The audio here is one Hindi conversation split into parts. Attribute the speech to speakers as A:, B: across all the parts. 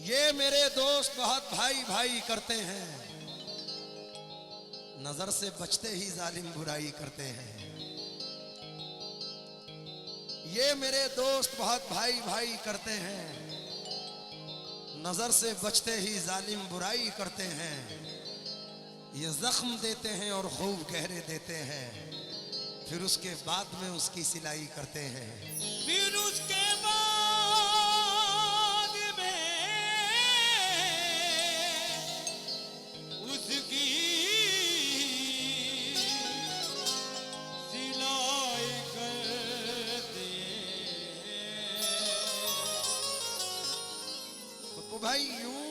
A: ये मेरे दोस्त बहुत भाई भाई करते हैं, नजर से बचते ही जालिम बुराई करते हैं। ये मेरे दोस्त बहुत भाई भाई करते हैं, नजर से बचते ही जालिम बुराई करते हैं। ये जख्म देते हैं और खूब गहरे देते हैं, फिर उसके बाद में उसकी सिलाई करते हैं।
B: फिर उसके बाद में उसकी सिलाई करते हैं।
A: तो भाई यूं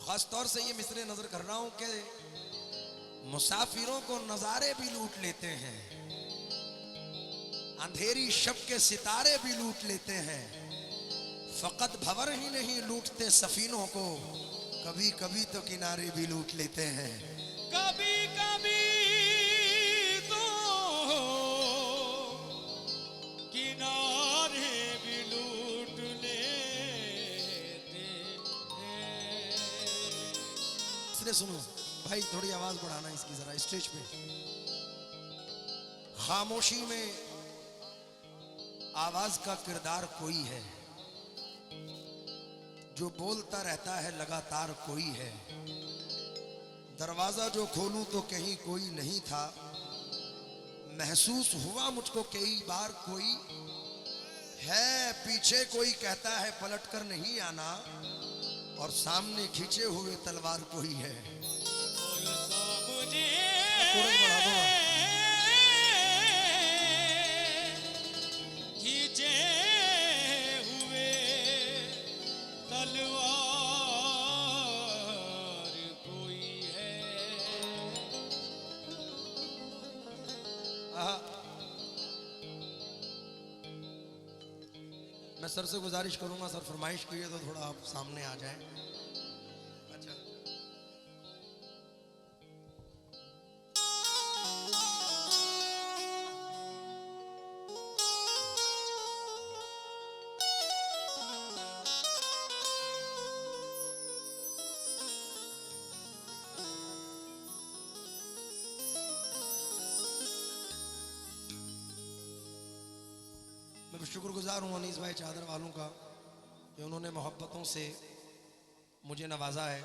A: खास तौर से ये मिसरे नजर कर रहा हूं कि मुसाफिरों को नजारे भी लूट लेते हैं, अंधेरी शब के सितारे भी लूट लेते हैं। फकत भंवर ही नहीं लूटते सफीनों को, कभी कभी तो किनारे भी लूट लेते हैं।
B: कभी कभी तो किनारे भी लूट लेते हैं।
A: इसलिए सुनो भाई, थोड़ी आवाज बढ़ाना इसकी जरा स्टेज पे। खामोशी में आवाज का किरदार कोई है, जो बोलता रहता है लगातार कोई है। दरवाजा जो खोलूं तो कहीं कोई नहीं था, महसूस हुआ मुझको कई बार कोई है। पीछे कोई कहता है पलट कर नहीं आना, और सामने खींचे हुए तलवार कोई है।
B: खींचे हुए तलवार कोई है।
A: मैं सर से गुजारिश करूंगा, सर फरमाइश की है तो थोड़ा आप सामने आ जाएं। अच्छा, मैं शुक्रगुजार हूँ अनीस भाई चादर वालों का कि उन्होंने मोहब्बतों से मुझे नवाजा है।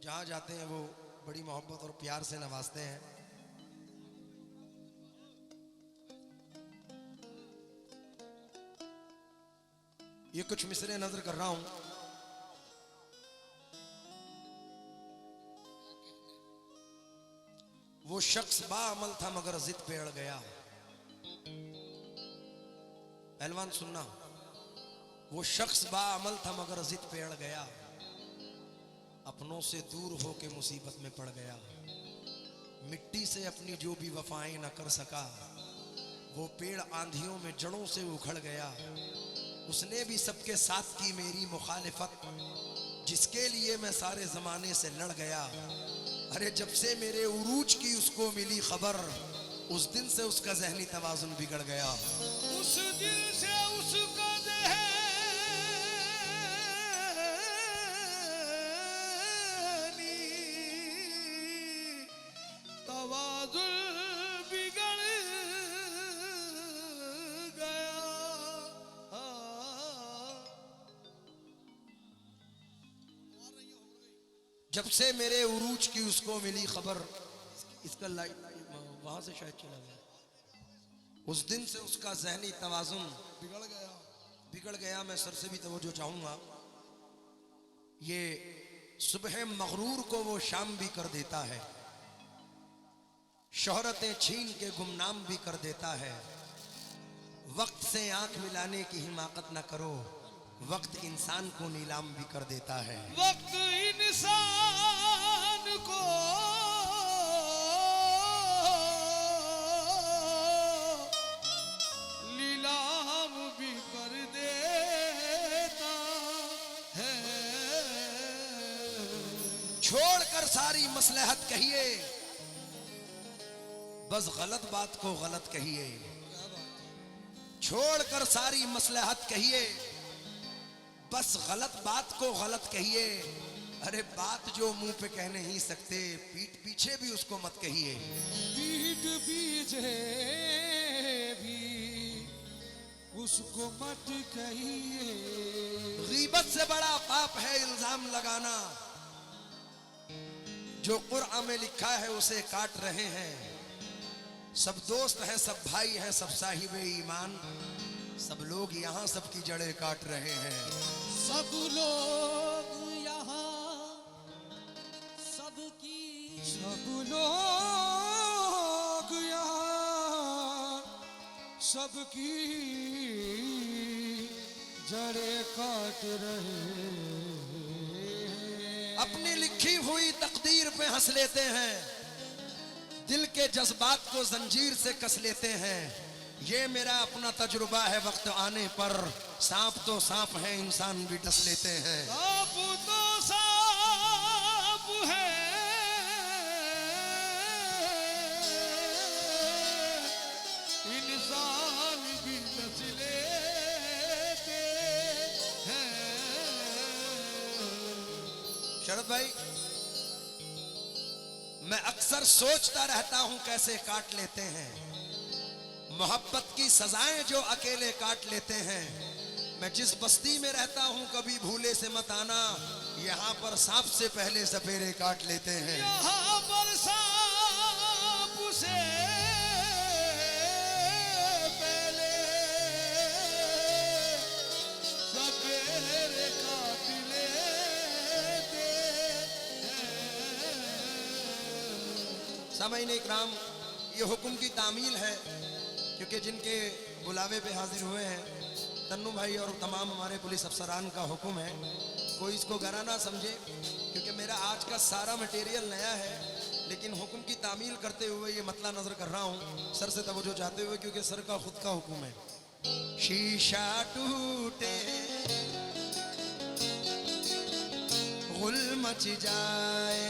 A: जहाँ जाते हैं वो बड़ी मोहब्बत और प्यार से नवाजते हैं। ये कुछ मिसरे नजर कर रहा हूं। वो शख्स बाअमल था मगर जिद पे अड़ गया। पहलवान सुनना, वो शख्स बाअमल था मगर जिद पे अड़ गया, अपनों से दूर होके मुसीबत में पड़ गया। मिट्टी से अपनी जो भी वफाएं न कर सका, वो पेड़ आंधियों में जड़ों से उखड़ गया। उसने भी सबके साथ की मेरी मुखालिफत, जिसके लिए मैं सारे जमाने से लड़ गया। अरे जब से मेरे उरूज की उसको मिली खबर, उस दिन से उसका ज़हनी तवाज़ुन बिगड़ गया।
B: उस दिन से उसका ज़हनी तवाज़ुन बिगड़ गया।
A: जब से मेरे उरूज की उसको मिली खबर, इसका लाइट वहां से शायद चला गया। उस दिन से उसका ज़हनी तवाज़ुन बिगड़ गया। मैं सर से भी तवज्जो चाहूंगा, ये सुबह मगरूर को वो शाम भी कर देता है, शोहरतें छीन के गुमनाम भी कर देता है। वक्त से आंख मिलाने की हिमाकत न करो, वक्त इंसान को नीलाम भी कर देता है।
B: वक्त इंसान को नीलाम भी कर देता है।
A: छोड़कर सारी मसलहत कहिए, बस गलत बात को गलत कहिए। छोड़कर सारी मसलहत कहिए, बस गलत बात को गलत कहिए। अरे बात जो मुंह पे कह नहीं सकते, पीठ पीछे भी उसको मत कहिए।
B: पीठ पीछे भी उसको मत कहिए।
A: गीबत से बड़ा पाप है इल्जाम लगाना। जो कुरान में लिखा है उसे काट रहे हैं। सब दोस्त हैं, सब भाई हैं, सब साहिबे ईमान, सब लोग यहाँ सबकी जड़ें काट रहे हैं।
B: सब लोग यहाँ सबकी, सब लोग यहाँ सबकी जड़ें काट रहे हैं।
A: अपनी लिखी हुई तकदीर पे हंस लेते हैं, दिल के जज्बात को जंजीर से कस लेते हैं। ये मेरा अपना तजुर्बा है, वक्त आने पर सांप तो सांप है, इंसान भी डस लेते हैं।
B: सांप तो सांप है, इंसान भी डस लेते हैं।
A: शरद भाई, मैं अक्सर सोचता रहता हूं कैसे काट लेते हैं मोहब्बत की सजाएं जो अकेले काट लेते हैं। मैं जिस बस्ती में रहता हूं कभी भूले से मत आना, यहाँ पर सांप से पहले सपेरे काट लेते हैं।
B: यहाँ पर सांप से पहले सपेरे काट लेते हैं।
A: सामईन इकराम, ये हुक्म की तामील है, क्योंकि जिनके बुलावे पे हाजिर हुए हैं तन्नू भाई और तमाम हमारे पुलिस अफसरान का हुक्म है, कोई इसको गरा ना समझे, क्योंकि मेरा आज का सारा मटेरियल नया है, लेकिन हुक्म की तामील करते हुए ये मतला नजर कर रहा हूँ सर से तवज्जो चाहते हुए, क्योंकि सर का खुद का हुक्म है। शीशा टूटे गुल मच जाए,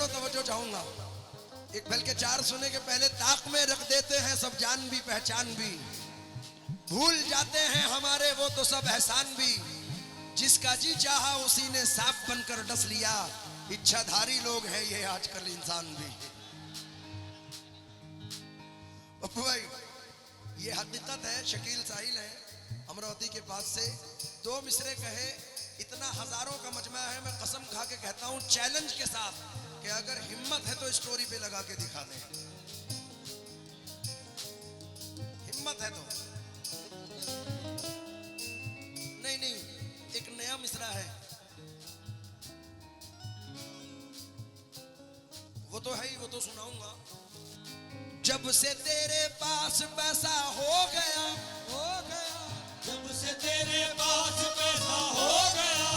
A: तवज्जो चाहूंगा। एक बल्कि चार सुने के पहले ताक में रख देते हैं सब जान भी पहचान भी, भूल जाते हैं हमारे वो तो सब एहसान भी, जिसका जी चाहा उसी ने सांप बनकर डस लिया, इच्छाधारी लोग हैं ये आजकल इंसान भी। पप्पू भाई ये हकीकत है, शकील साहिल है अमरावती के पास से, दो मिसरे कहे, इतना हजारों का मजमा है, मैं कसम खा के कहता हूं चैलेंज के साथ कि अगर हिम्मत है तो स्टोरी पे लगा के दिखा दें, हिम्मत है तो। नहीं नहीं लिखा है, वो तो है ही, वो तो सुनाऊंगा। जब से तेरे पास पैसा हो गया,
B: जब से तेरे पास पैसा हो गया,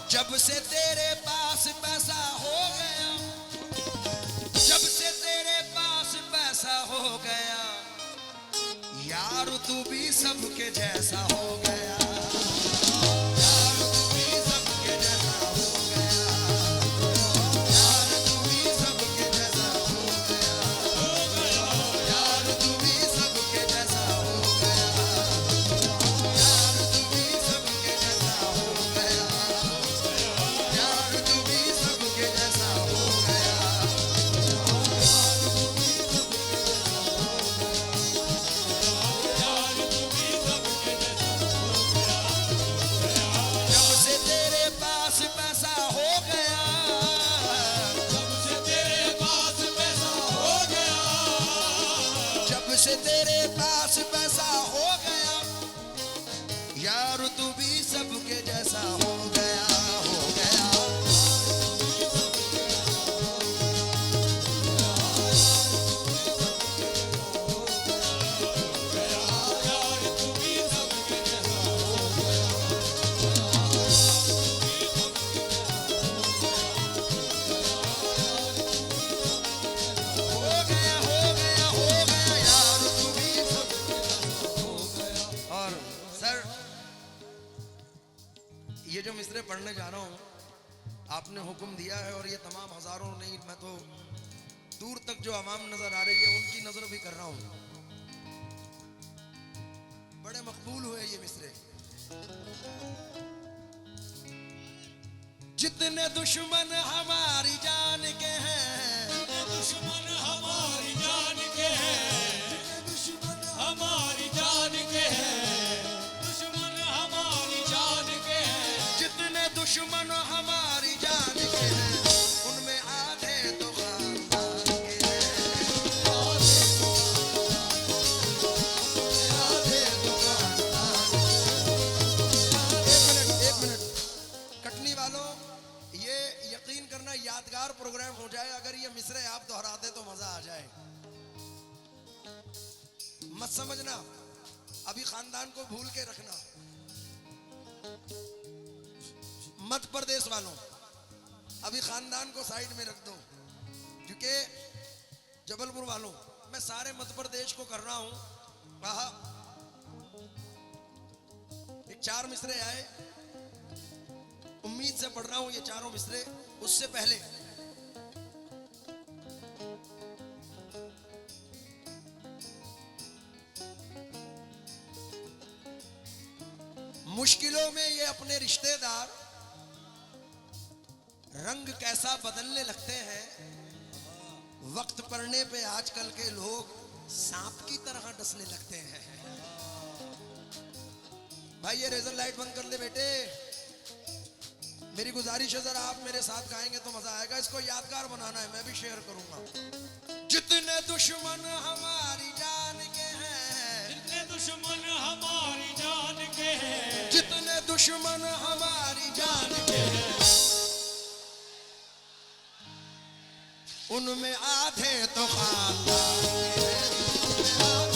A: जब से तेरे पास पैसा हो गया, जब से तेरे पास पैसा हो गया, यार तू भी सबके जैसा हो गया, यार तू भी सबके जैसा हो गया, यार तू भी सबके जैसा हो गया, यार तू भी सबके जैसा हो गया, यार तू भी सबके जैसा हो गया, यार तू भी सबके जैसा हो गया। जब से तेरे पास पैसा हो गया,
B: जब से तेरे पास पैसा हो गया,
A: जब से तेरे पास पैसा हो गया, यार तू भी सबके जैसा हो गया, हो गया।
B: यार तू भी सबके जैसा हो
A: हो गया, हो गया, हो गया, यार तू भी सब। और सर, ये जो मिसरे पढ़ने जा रहा हूँ, आपने हुक्म दिया है, और ये तमाम हजारों नहीं, मैं तो दूर तक जो आवाम नजर आ रही है उनकी नजर भी कर रहा हूँ। बड़े मकबूल हुए ये मिसरे। जितने दुश्मन हमारी जान के हैं,
B: दुश्मन हमारी जान के हैं, दुश्मन हमारी जान के हैं, दुश्मन हमारी जान के हैं,
A: जितने दुश्मन हमारी जान के हैं, उनमें आधे तो खानदान के हैं, आधे तो खानदान के हैं। एक मिनट, कटनी वालों, ये यकीन करना यादगार प्रोग्राम हो जाए अगर ये मिसरे आप दोहराते तो मजा आ जाए। मत समझना, अभी खानदान को भूल के रखना। मध्य प्रदेश वालों, अभी खानदान को साइड में रख दो, क्योंकि जबलपुर वालों, मैं सारे मध्य प्रदेश को कर रहा हूं। कहा एक 4 मिसरे आए, उम्मीद से पढ़ रहा हूं ये चारों मिसरे। उससे पहले मुश्किलों में ये अपने रिश्तेदार रंग कैसा बदलने लगते हैं, वक्त पड़ने पे आजकल के लोग सांप की तरह डसने लगते हैं। भाई ये रेजर लाइट बंद कर दे बेटे, मेरी गुजारिश है जरा आप मेरे साथ गाएंगे तो मजा आएगा। इसको यादगार बनाना है, मैं भी शेयर करूंगा। जितने दुश्मन हमारी जान के हैं,
B: जितने दुश्मन हमारी जान के हैं,
A: जितने दुश्मन हमारी जान के हैं, उनमें आधे तो खानदान के हैं, उनमें आधे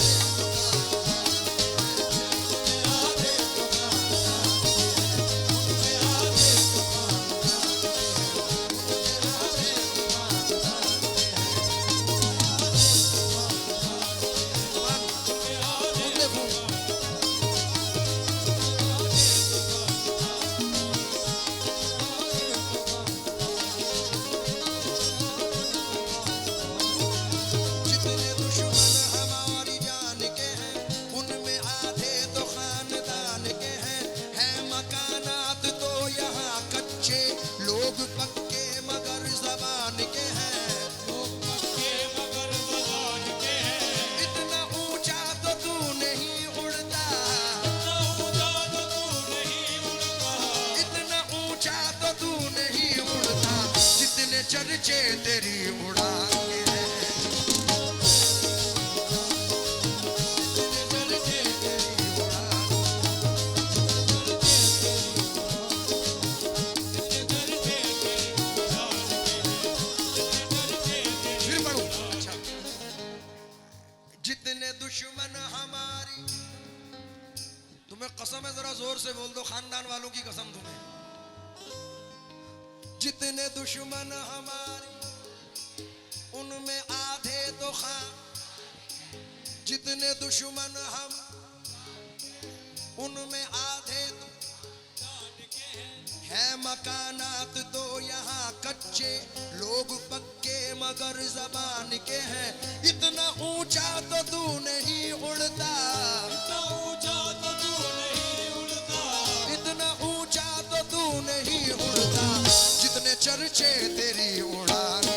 A: चर्चे तेरी उड़ान के हैं, चर्चे तेरी उड़ान, जोर से बोल दो खानदान वालों की कसम तुम्हें। जितने दुश्मन हमारे उनमें आधे तो खां, जितने दुश्मन हम उनमें आधे तो है मकानात तो यहाँ कच्चे, लोग पक्के मगर जबान के हैं। इतना ऊंचा तो तू नहीं उड़ता,
B: इतना ऊंचा तो तू नहीं उड़ता,
A: इतना ऊंचा तो तू नहीं उड़ता, जितने चर्चे तेरी उड़ान।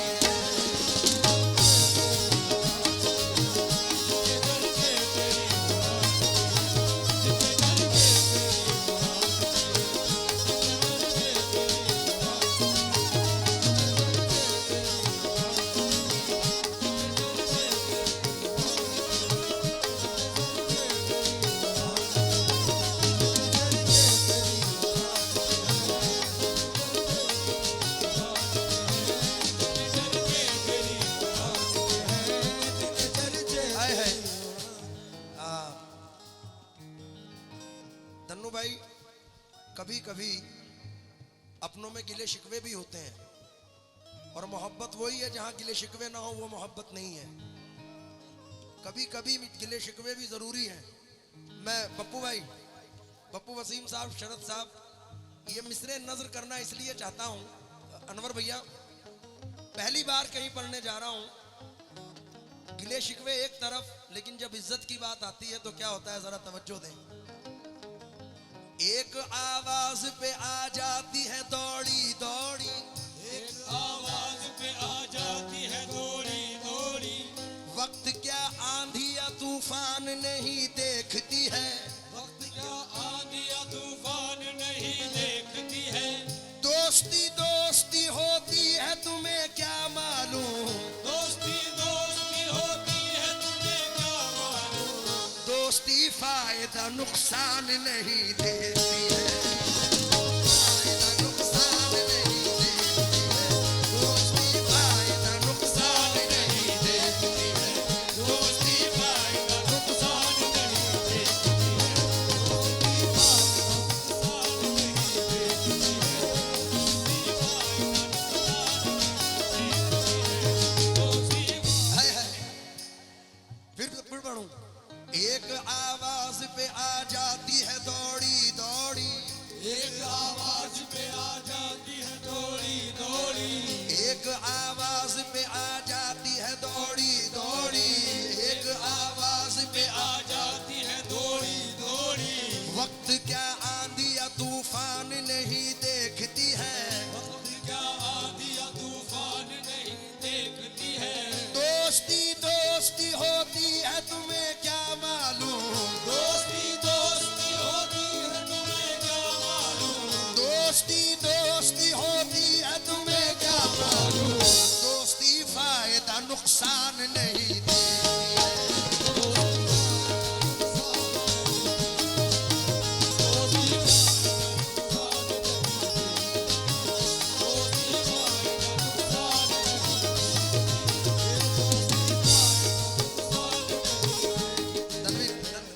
A: तन्नू भाई, कभी कभी अपनों में गिले शिकवे भी होते हैं, और मोहब्बत वही है जहां गिले शिकवे ना हो वो मोहब्बत नहीं है। कभी कभी गिले शिकवे भी जरूरी हैं। मैं पप्पू भाई, पप्पू वसीम साहब, शरद साहब, ये मिसरे नजर करना इसलिए चाहता हूं। अनवर भैया, पहली बार कहीं पढ़ने जा रहा हूं, गिले शिकवे एक तरफ, लेकिन जब इज्जत की बात आती है तो क्या होता है, जरा तवज्जो दें। एक आवाज पे आ जाती है दौड़ी दौड़ी,
B: एक आवाज पे आ जाती है दौड़ी दौड़ी,
A: वक्त क्या आंधी या तूफान नहीं देखती है,
B: वक्त क्या आंधी या तूफान नहीं देखती है।
A: दोस्ती दोस्ती होती है तुम्हें क्या मालूम,
B: दोस्ती दोस्ती होती है तुम्हें क्या मालूम,
A: दोस्ती फायदा नुकसान नहीं देती है, फायदा नुकसान नहीं देती है, दोस्ती फायदा नुकसान नहीं देती है,
B: दोस्ती फायदा नुकसान नहीं देखती है, दोस्ती
A: है। फिर पढ़ूं। एक आवाज पे आ जाती है दौड़ी दौड़ी,
B: एक आवाज पे आ जाती है दौड़ी दौड़ी,
A: एक आवाज पे आ जाती है दौड़ी दौड़ी, एक आवाज पे
B: आ जाती है दौड़ी दौड़ी,
A: वक्त क्या आंधी या तूफान नहीं देखती है,
B: वक्त क्या आंधी या तूफान नहीं देखती है।
A: दोस्ती दोस्ती होती है तुम्हें क्या मालूम,
B: दोस्ती दोस्ती होती है तुम्हें क्या मालूम,
A: दोस्ती दोस्ती होती है तुम्हें क्या मालूम, दोस्ती फायदा नुकसान नहीं देती है।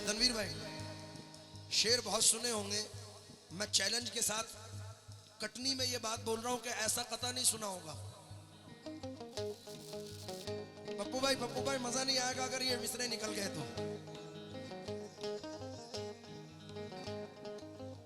A: तनवीर भाई, शेर बहुत सुने होंगे, मैं चैलेंज के साथ कटनी में ये बात बोल रहा हूं कि ऐसा कता नहीं सुना होगा। पप्पू भाई मजा नहीं आएगा अगर ये मिसरे निकल गए तो।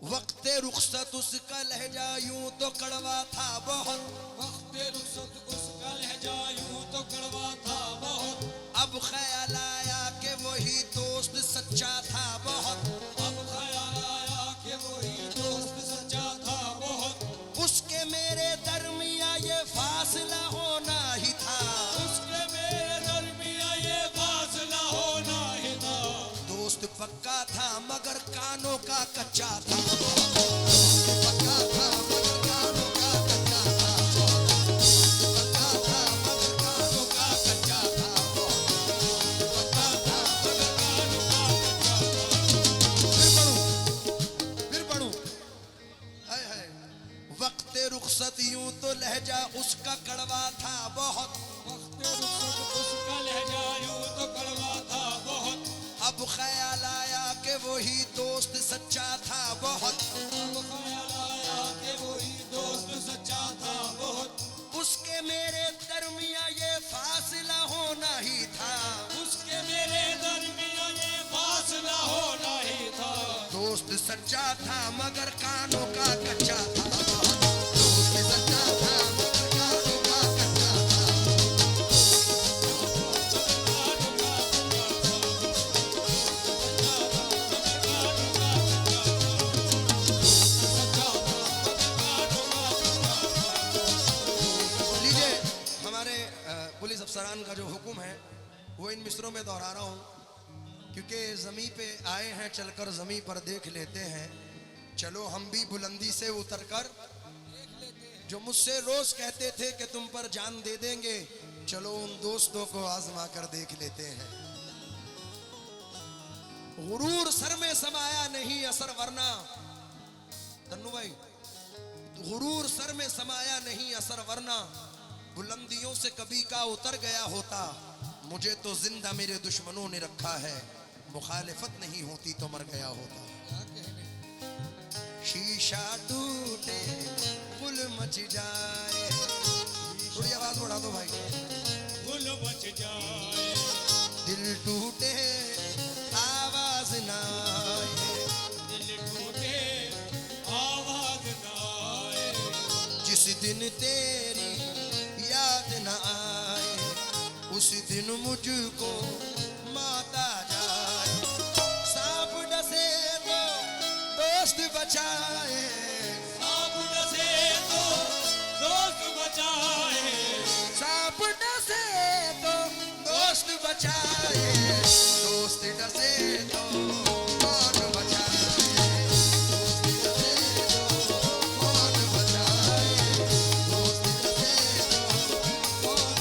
A: वक्त रुखसत उसका लहजा यूं तो कड़वा था बहुत,
B: वक्त रुखसत उसका लहजा यूं तो कड़वा था बहुत,
A: अब ख्याल आया कि वही दोस्त सच्चा था बहुत,
B: अब ख्याल आया कि वही दोस्त सच्चा था बहुत,
A: उसके मेरे दरमिया ये फासला होना ही था,
B: उसके मेरे दरमिया ये फासला होना ही था,
A: दोस्त पक्का था मगर कानों का कच्चा था, दोस्त पक्का था मगर कानों का कच्चा था, पक्का था मगर कानों का कच्चा था, पक्का था मगर कानों का कच्चा था। फिर पढ़ूं। हाय हाय। वक्त रुखसत यूं तो लहजा उसका कड़वा था बहुत,
B: वक्त रुखसत उसका लहजा यूं तो कड़वा था बहुत,
A: अब ख्याल आया कि कि वही दोस्त सच्चा था बहुत,
B: अब ख्याल आया कि वही दोस्त सच्चा था बहुत,
A: उसके मेरे दरमिया ये फासला होना ही था,
B: उसके मेरे दरमिया ये फासला होना ही था।
A: दोस्त सच्चा था मगर कानों का कच्चा था बहुत, दोस्त सच्चा था मगर कानों का कच्चा था। लीजिए, हमारे पुलिस अफसरान का जो हुक्म है वो इन मिसरों में दोहरा रहा हूँ, क्योंकि ज़मीं पे आए हैं चलकर ज़मीं पर देख लेते हैं। चलो हम भी बुलंदी से उतरकर, जो मुझसे रोज कहते थे कि तुम पर जान दे देंगे, चलो उन दोस्तों को आजमा कर देख लेते हैं। गुरूर सर में समाया नहीं असर वरना, तन्नू भाई, गुरूर सर में समाया नहीं असर वरना, बुलंदियों से कभी का उतर गया होता। मुझे तो जिंदा मेरे दुश्मनों ने रखा है, मुखालिफत नहीं होती तो मर गया होता। शीशा टूटे गुल मच जाए, थोड़ी आवाज बढ़ा दो भाई,
B: गुल मच जाए,
A: दिल टूटे आवाज ना आए,
B: दिल टूटे आवाज ना आए,
A: जिस दिन तेरी याद ना आए, उस दिन मुझको माता जाए। सांप डसे तो दोस्त बचाए,
B: सांप डसे तो दोस्त बचाए,
A: सांप डसे तो दोस्त बचाए, दोस्त डसे तो कौन बचाए, दोस्त डसे तो कौन बचाए, दोस्त डसे तो कौन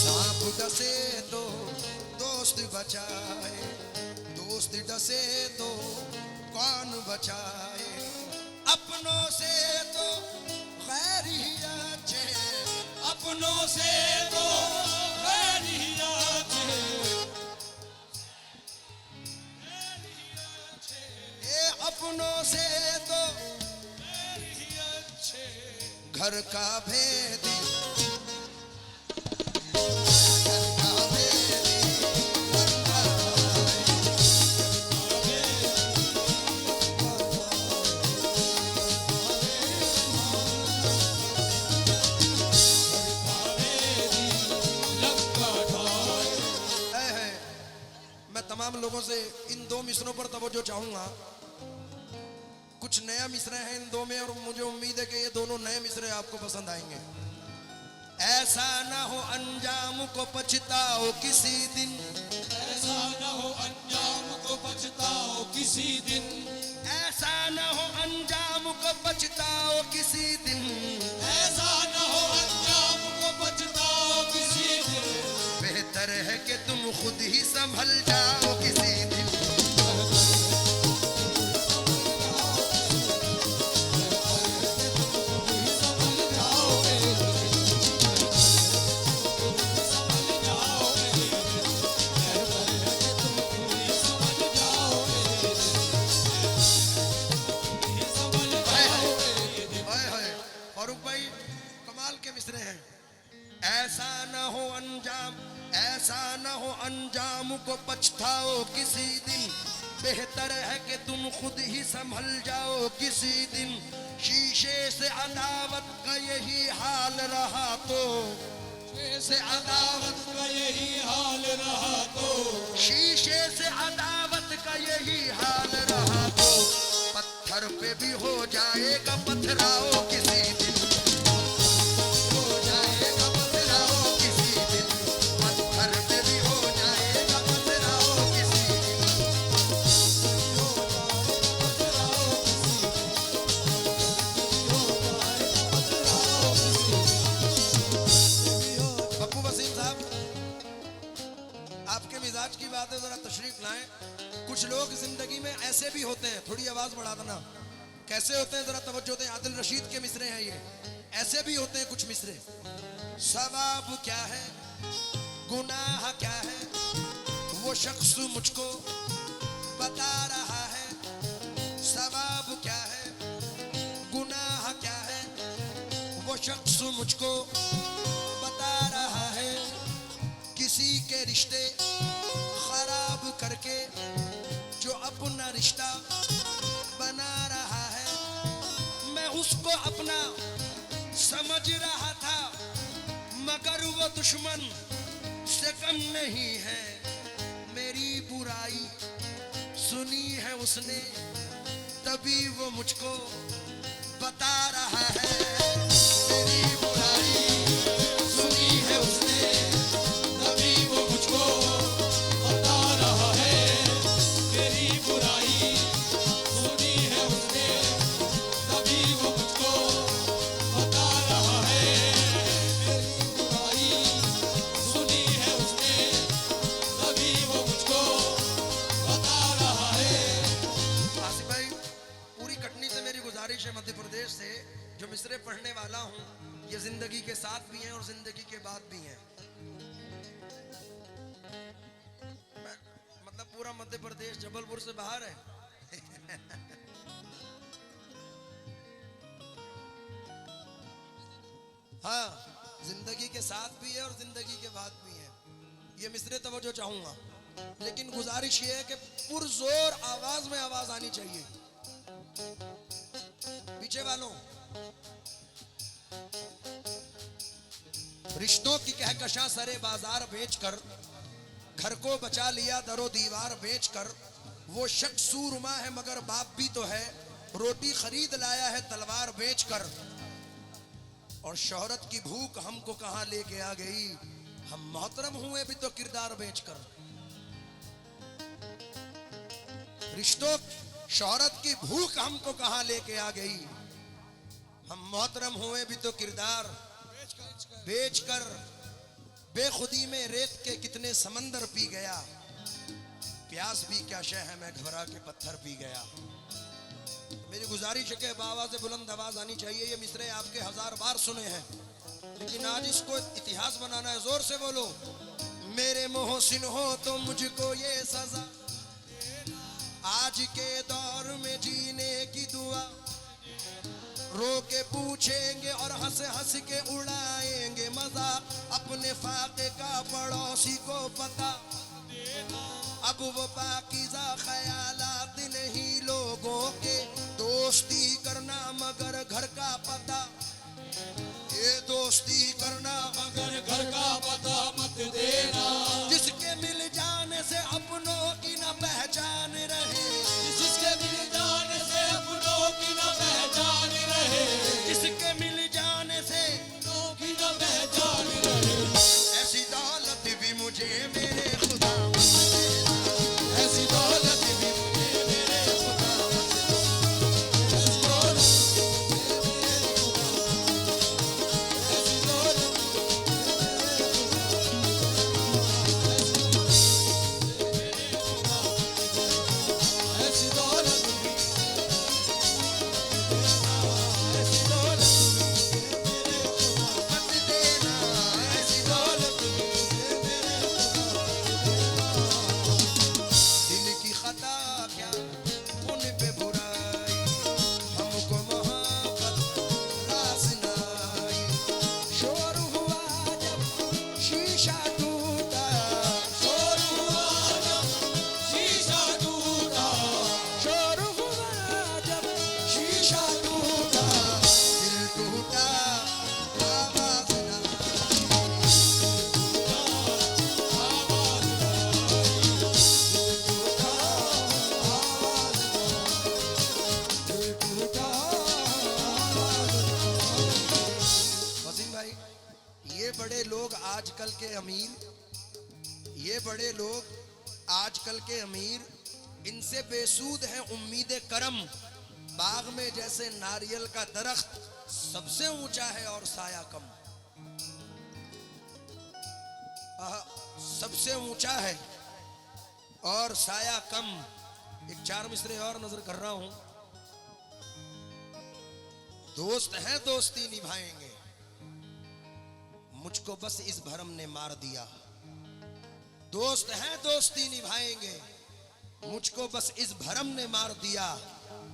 A: सांप डसे तो दोस्त बचाए, दोस्त डसे तो कौन बचाए, अपनों से तो गैर ही अच्छे,
B: अपनों से तो गैर ही अच्छे,
A: ये अपनों से तो
B: गैर ही अच्छे,
A: घर का भेदी, मैं तमाम लोगों से इन दो मिसरों पर तवज्जो चाहूंगा। कुछ नया मिसरे हैं इन दो में, और मुझे उम्मीद है कि ये दोनों नए मिसरे आपको पसंद आएंगे। ऐसा ना हो अंजाम को पछताओ किसी दिन,
B: ऐसा न हो अंजाम को पछताओ किसी दिन,
A: ऐसा ना हो अंजाम को पछताओ किसी दिन,
B: ऐसा न हो अंजाम को पछताओ किसी दिन,
A: बेहतर है कि तुम खुद ही संभल जाओ किसी दिन। फारूक भाई कमाल के मिसरे हैं। ऐसा न हो अंजाम, ऐसा न हो अंजाम को पछताओ किसी दिन, बेहतर है कि तुम खुद ही संभल जाओ किसी दिन। शीशे से अदावत का यही हाल रहा तो, से अदावत
B: का यही हाल रहा तो,
A: शीशे से अदावत का यही हाल रहा तो, पत्थर पे भी हो जाएगा पथराओ किसी दिन, हो जाएगा पथराओ किसी दिन, पत्थर पे भी हो जाएगा पथराओ किसी दिन। पप्पू वसीम साहब, आपके मिजाज की बात है, जरा तशरीफ लाएं। कुछ लोग जिंदगी में ऐसे भी होते हैं, थोड़ी आवाज बढ़ा देना, कैसे होते हैं जरा तवज्जो दें। आदिल रशीद के मिसरे हैं ये। ऐसे भी होते हैं कुछ मिसरे, सवाब क्या है गुनाह क्या है वो शख्स मुझको बता रहा है। सवाब क्या है गुनाह क्या है वो शख्स मुझको बता रहा है। किसी के रिश्ते खराब करके जो अपना रिश्ता बना रहा है, मैं उसको अपना समझ रहा था मगर वो दुश्मन से कम नहीं है। मेरी बुराई सुनी है उसने तभी वो मुझको बता रहा है। मेरी बुराई सुनी है उसने तभी वो मुझको बता रहा है।
B: मेरी बुराई सुनी है उसने तभी वो मुझको बता रहा है। मेरी बुराई सुनी है उसने तभी वो मुझको बता रहा है।
A: आसिफ भाई, पूरी कटनी से मेरी गुजारिश है, मध्य प्रदेश से जो मिसरे पढ़ने वाला हूँ, ये जिंदगी के साथ भी हैं और जिंदगी के बाद भी हैं। मतलब पूरा मध्य प्रदेश जबलपुर से बाहर है। हाँ, जिंदगी के साथ भी है और जिंदगी के बाद भी है। ये मिसरे तवज्जो चाहूंगा, लेकिन गुजारिश ये है कि पुरजोर आवाज में आवाज आनी चाहिए। पीछे वालों, रिश्तों की कहकशां सरे बाजार बेचकर घर को बचा लिया दरो दीवार बेचकर। वो शख्स सूरमा है मगर बाप भी तो है, रोटी खरीद लाया है तलवार बेचकर। और शोहरत की भूख हमको कहां लेके आ गई, हम मोहतरम हुए भी तो किरदार बेचकर। रिश्तों शोहरत की भूख हमको कहां लेके आ गई, हम मोहतरम हुए भी तो किरदार बेचकर। बेखुदी में रेत के कितने समंदर पी गया, प्यास भी क्या शय है मैं घबरा के पत्थर पी गया। मेरी गुजारिश है कि बाबा से बुलंद आवाज आनी चाहिए। ये मिसरे आपके 1000 बार सुने हैं, लेकिन आज इसको इतिहास बनाना है। जोर से बोलो, मेरे मोहसिन हो तो मुझको ये सजा, आज के दौर में जीने की दुआ। रो के पूछेंगे और हंस हंस के उड़ाएंगे मजाक, अपने फाके का पड़ोसी को पता। अब वो पाकीज़ा ख्यालात नहीं लोगों के, दोस्ती करना मगर घर का पता। ये दोस्ती करना
B: मगर घर का पता मत देना,
A: जिसके मिल जाने से अपनों की न पहचान रहे।
B: जिसके मिल जाने से अपनों की न पहचान रहे,
A: जिसके मिल जाने से
B: अपनों की न पहचान रहे।
A: ऐसी दौलत भी मुझे मेरे खुदा,
B: ऐसी दौलत भी मुझे मेरे खुदा, ऐसी दौलत ऐसी दौलत ऐसी दौलत ऐसी दौलत
A: मत देना।
B: ऐसी दौलत मेरे
A: दिल की खता क्या उन पे बुराई, हमको मोहब्बत रास नाई। शोर हुआ जब शीशा टूटा,
B: शोर हुआ जब शीशा टूटा,
A: शोर हुआ जब शीशा टूटा। दिल टूटा आवाज ना, वसीम भाई, ये बड़े लोग आजकल के अमीर, ये बड़े लोग आजकल के अमीर, इनसे बेसूद है उम्मीद करम। बाग में जैसे नारियल का दरख्त सबसे ऊंचा है और साया कम। सबसे ऊंचा है और साया कम। एक चार मिसरे और नजर कर रहा हूं। दोस्त हैं दोस्ती निभाएंगे, मुझको बस इस भरम ने मार दिया। दोस्त हैं दोस्ती निभाएंगे, मुझको बस इस भरम ने मार दिया।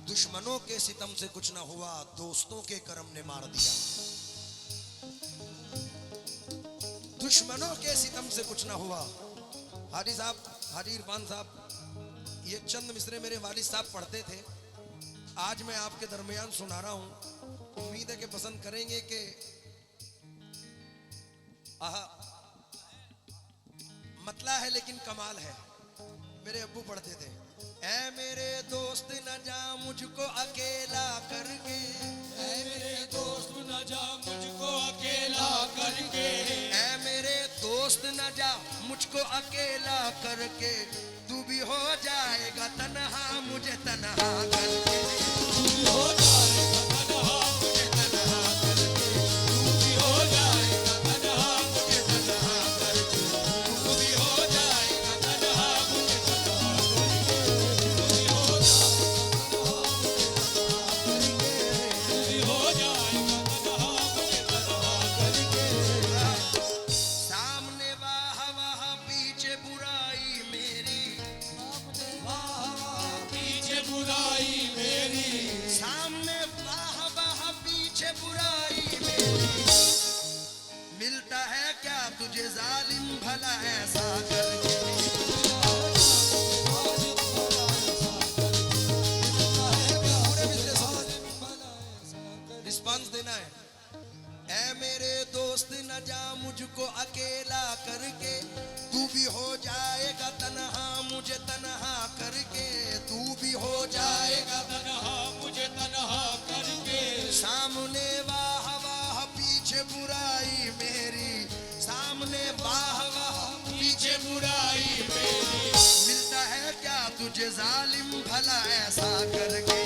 A: दुश्मनों के सितम से कुछ ना हुआ, दोस्तों के करम ने मार दिया। दुश्मनों के सितम से कुछ ना हुआ। हाजी साहब, हाजी इरफान साहब, ये चंद मिसरे मेरे वालिद साहब पढ़ते थे, आज मैं आपके दरमियान सुना रहा हूं। उम्मीद है कि पसंद करेंगे कि मतला है लेकिन कमाल है। मेरे अब्बू पढ़ते थे, ऐ मेरे दोस्त न जा मुझको अकेला करके,
B: ऐ मेरे दोस्त न जा मुझको अकेला करके,
A: ऐ मेरे दोस्त न जा मुझको अकेला करके, तू भी हो जाएगा तन्हा मुझे तन्हा करके,
B: तू भी हो जाएगा तन्हा मुझे तन्हा करके, तू भी हो जाएगा तन्हा मुझे तन्हा करके, तू भी हो जाएगा तन्हा मुझे तन्हा करके, तू भी हो जाएगा तन्हा करके।
A: सामने वाह वाह पीछे बुराई मेरी,
B: पीछे बुराई मेरी,
A: सामने वाह वाह पीछे बुराई मेरी, मिलता है क्या तुझे जालिम भला ऐसा करके। रिस्पांस देना है। ऐ मेरे दोस्त न जा मुझको अकेला करके, तू भी हो जाएगा तन्हा मुझे तन्हा करके, तू भी हो जाएगा
B: तन्हा मुझे तन्हा करके,
A: सामने वाह वाह पीछे बुराई मेरी, सामने वाह वाह
B: पीछे बुराई मेरी,
A: मिलता है क्या तुझे जालिम भला ऐसा करके।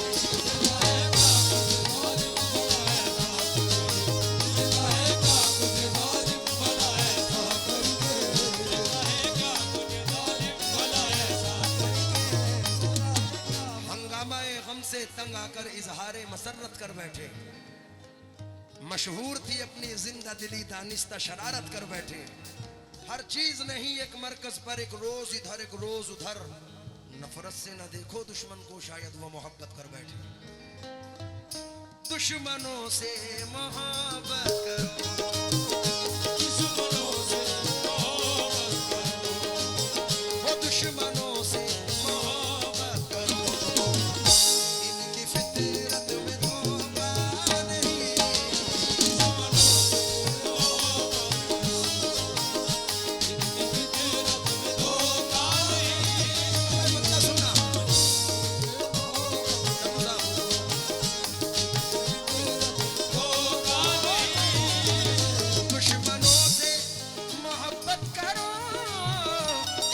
A: से तंग आकर इजहारे मसरत कर बैठे, मशहूर थी अपनी जिंदा दिली दानिस्ता शरारत कर बैठे। हर चीज नहीं एक मरकज पर, एक रोज इधर एक रोज उधर, नफरत से न देखो दुश्मन को शायद वो मोहब्बत कर बैठे। दुश्मनों से मोहब्बत करो,
B: दुश्मनों से मोहब्बत करो,
A: वो दुश्मनों से मोहब्बत करो, इनकी फितरत में धोखा नहीं,
B: दुश्मनों से मोहब्बत करो, इनकी फितरत में धोखा नहीं।
A: मतलब सुनना
B: धोखा नहीं,
A: दुश्मनों से मोहब्बत करो,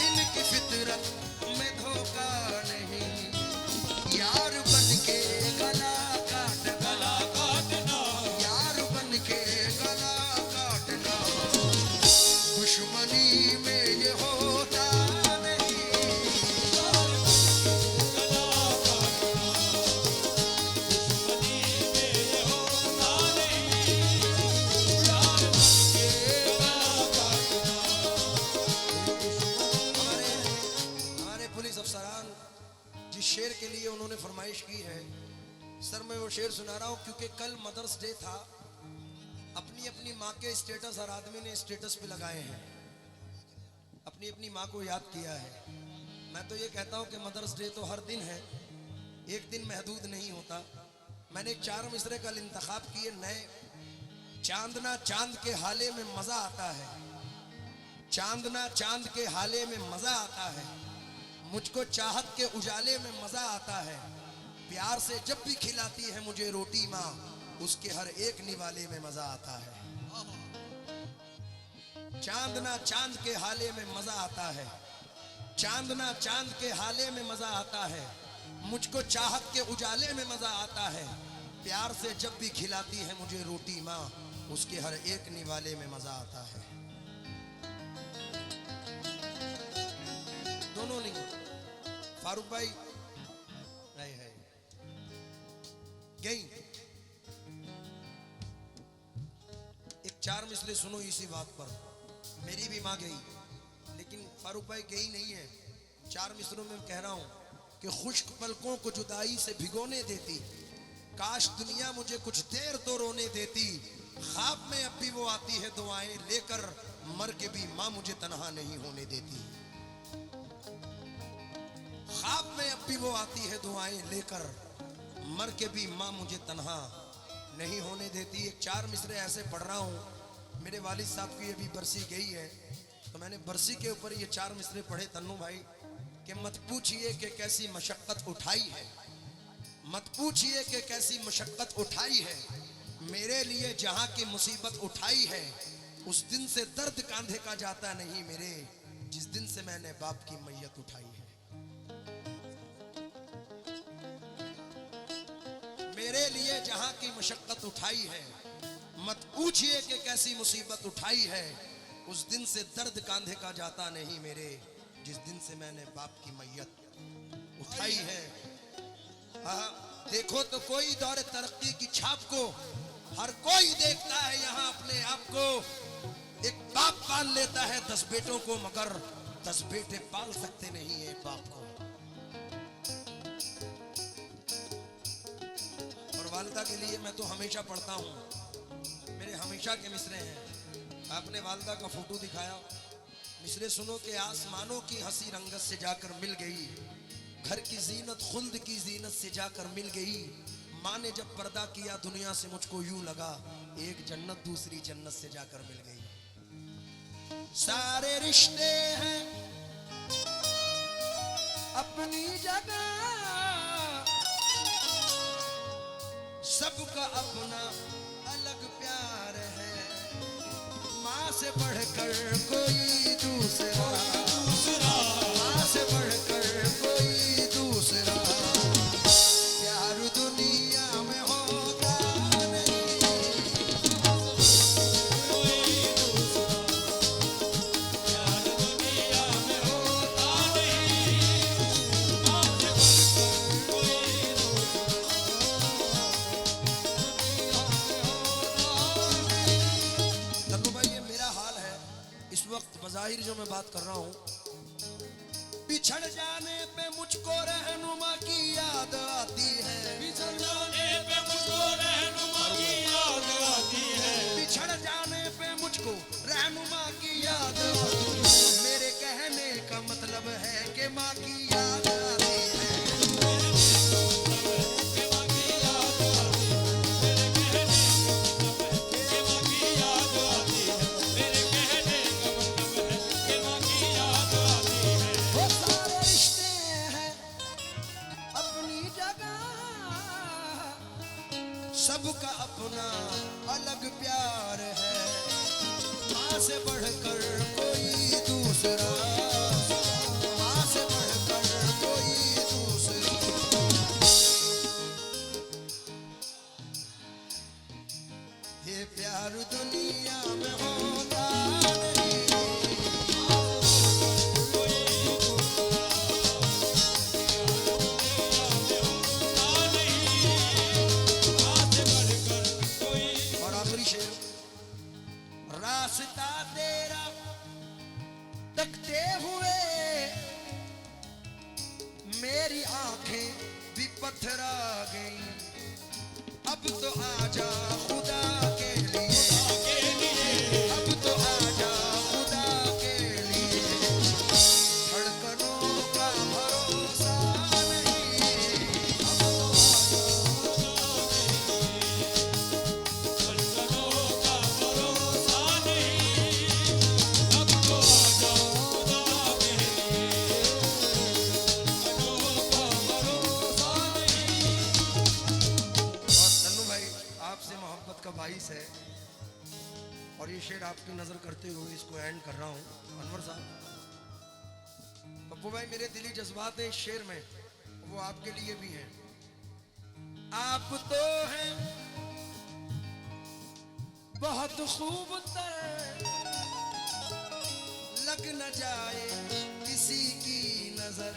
A: इनकी फितरत में धोखा नहीं, यार बन के गला काटना,
B: गला काटना,
A: यार बन के गला काटना, दुश्मनी में ये होता नहीं।
B: गला काटना, दुश्मनी में ये होता नहीं, यार बन के गला काटना।
A: हमारे पुलिस अफसरान जिस शेर के लिए उन्होंने फरमाइश की है, सर मैं वो शेर सुना रहा हूँ क्योंकि कल मदर्स डे था। अपनी अपनी माँ के स्टेटस हर आदमी ने स्टेटस पे लगाए हैं, अपनी अपनी माँ को याद किया है। मैं तो ये कहता हूँ कि मदर्स डे तो हर दिन है, एक दिन महदूद नहीं होता। मैंने एक चार मिसरे कल इंतखाब किए नए। चांदना चांद के हाले में मजा आता है, चांदना चांद के हाले में मजा आता है, मुझको चाहत के उजाले में मजा आता है, प्यार से जब भी खिलाती है मुझे रोटी माँ, उसके हर एक निवाले में मजा आता है। चांदना चांद के हाले में मजा आता है, चांदना चांद के हाले में मजा आता है, मुझको चाहत के उजाले में मजा आता है, प्यार से जब भी खिलाती है मुझे रोटी माँ, उसके हर एक निवाले में मजा आता है। दोनों नहीं, फारूक भाई गई। एक 4 मिसरे सुनो इसी बात पर। मेरी भी माँ गई, लेकिन फारूक भाई गई नहीं है। 4 मिसरों में कह रहा हूं कि खुश्क पलकों को जुदाई से भिगोने देती, काश दुनिया मुझे कुछ देर तो रोने देती। ख्वाब में अब भी वो आती है दुआएं लेकर, मर के भी माँ मुझे तन्हा नहीं होने देती। ख्वाब में अब भी वो आती है दुआएं लेकर, मर के भी माँ मुझे तन्हा नहीं होने देती। एक 4 मिसरे ऐसे पढ़ रहा हूँ। मेरे वालिद साहब की अभी बरसी गई है, तो मैंने बरसी के ऊपर ये 4 मिसरे पढ़े तन्नू भाई, कि मत पूछिए कि कैसी मशक्कत उठाई है, मत पूछिए कि कैसी मशक्कत उठाई है, मेरे लिए जहां की मुसीबत उठाई है, उस दिन से दर्द कांधे का जाता नहीं मेरे, जिस दिन से मैंने बाप की मैयत उठाई है। मेरे लिए जहां की मशक्कत उठाई है, मत पूछिए कि कैसी मुसीबत उठाई है, उस दिन से दर्द कांधे का जाता नहीं मेरे, जिस दिन से मैंने बाप की मैयत उठाई है। देखो तो कोई दौरे तरक्की की छाप को, हर कोई देखता है यहाँ अपने आप को। एक बाप पाल लेता है 10 बेटों को, मगर 10 बेटे पाल सकते नहीं एक बाप को। और वालिदा के लिए मैं तो हमेशा पढ़ता हूँ, मेरे हमेशा के मिसरे हैं। आपने वालिदा का फोटो दिखाया, मिसरे सुनो कि आसमानों की हंसी रंगत से जाकर मिल गई, घर की जीनत खुल्द की जीनत से जाकर मिल गई। माँ ने जब पर्दा किया दुनिया से मुझको यूं लगा, एक जन्नत दूसरी जन्नत से जाकर मिल गई। सारे रिश्ते हैं अपनी जगह, सबका अपना अलग प्यार है, माँ से बढ़कर कोई दूसरा, माँ से बढ़कर कोई दूसरा प्यार दुनिया में होगा नहीं, कोई दूसरा प्यार दुनिया में होगा नहीं, माँ से बढ़कर कोई दूसरा दुनिया में होगा नहीं। तन्नू भाई ये मेरा हाल है इस वक्त, बज़ाहिर जो मैं बात कर रहा हूँ। बिछड़ जाने पे मुझको रहनुमा की याद आती है, बिछड़ जाने पे मुझको रहनुमा की याद आती है, बिछड़ जाने पे मुझको रहनुमा की याद आती है। मेरे कहने का मतलब है कि माँ की याद आती है, सबका अपना अलग प्यार है, माँ से बढ़कर कोई दूसरा, माँ से बढ़कर कोई दूसरा। ये प्यार दुनिया में होता नहीं, रास्ता तेरा तकते हुए मेरी आंखें भी पथरा गई, अब तो आजा खुदा के लिए, अब तो आजा खुदा के लिए, धड़कनों का भरोसा नहीं, अब तो आजा का बाइस है। और ये शेर आपकी नजर करते हुए इसको एंड कर रहा हूँ। अनवर साहब, पप्पू भाई, मेरे दिली जज्बात है इस शेर में, वो आपके लिए भी है। आप तो हैं बहुत खूबतर, लग न जाए किसी की नजर,